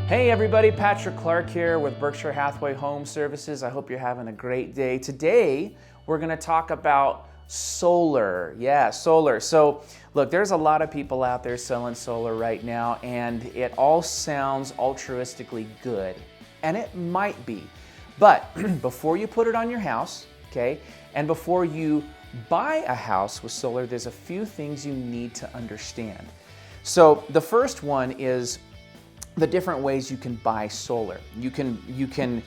Hey everybody, Patrick Clark here with Berkshire Hathaway Home Services. I hope you're having a great day. Today, we're gonna talk about solar. Yeah, solar. So look, there's a lot of people out there selling solar right now, and it all sounds altruistically good, and it might be. But before you put it on your house, okay, and before you buy a house with solar, there's a few things you need to understand. So the first one is the different ways you can buy solar. You can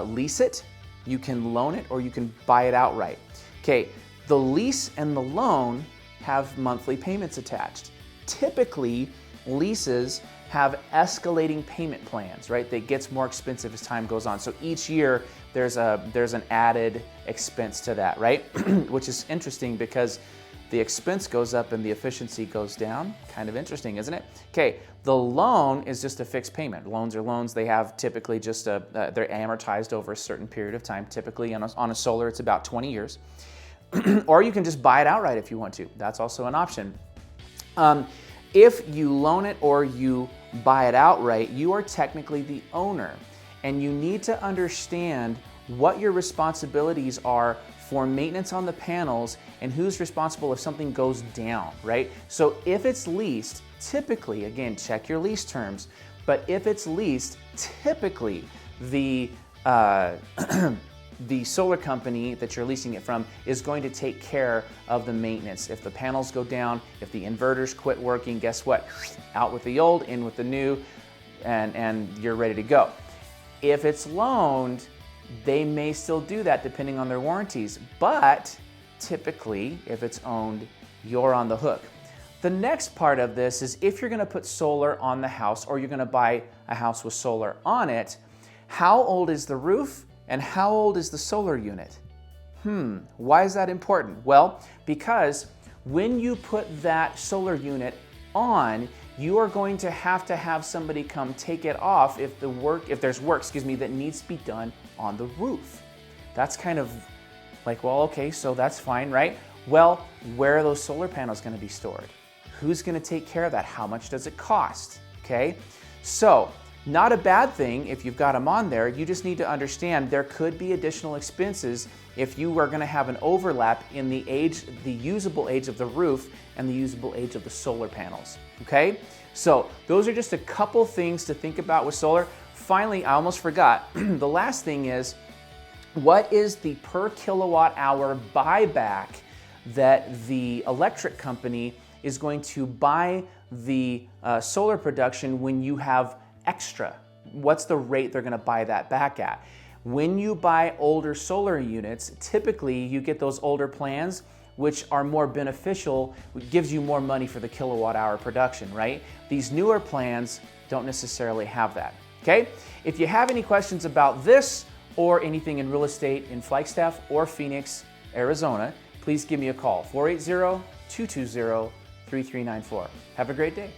lease it, you can loan it, or you can buy it outright. Okay, the lease and the loan have monthly payments attached. Typically, leases have escalating payment plans, right? That gets more expensive as time goes on. So each year there's an added expense to that, right? Which is interesting because the expense goes up and the efficiency goes down. Kind of interesting, isn't it? Okay, the loan is just a fixed payment. Loans are loans. They have typically just they're amortized over a certain period of time. Typically on a solar, it's about 20 years. Or you can just buy it outright if you want to. That's also an option. If you loan it or you buy it outright, you are technically the owner. And you need to understand what your responsibilities are for maintenance on the panels and who's responsible if something goes down, right? So if it's leased, typically, again, check your lease terms, but if it's leased, typically the the solar company that you're leasing it from is going to take care of the maintenance. If the panels go down, if the inverters quit working, guess what? Out with the old, in with the new, and you're ready to go. If it's loaned, they may still do that depending on their warranties, but typically, if it's owned, you're on the hook. The next part of this is if you're gonna put solar on the house or you're gonna buy a house with solar on it, how old is the roof and how old is the solar unit? Why is that important? Well, because when you put that solar unit on, you are going to have somebody come take it off if there's work that needs to be done on the roof. That's kind of like, well, okay, so that's fine, right? Well, where are those solar panels going to be stored? Who's going to take care of that? How much does it cost? Okay, so not a bad thing if you've got them on there. You just need to understand there could be additional expenses if you are going to have an overlap in the usable age of the roof and the usable age of the solar panels. Okay, so those are just a couple things to think about with solar. Finally, I almost forgot, the last thing is, what is the per kilowatt hour buyback that the electric company is going to buy the solar production when you have extra? What's the rate they're going to buy that back at? When you buy older solar units, typically you get those older plans which are more beneficial, which gives you more money for the kilowatt hour production, right? These newer plans don't necessarily have that, okay? If you have any questions about this or anything in real estate in Flagstaff or Phoenix, Arizona, please give me a call, 480-220-3394. Have a great day.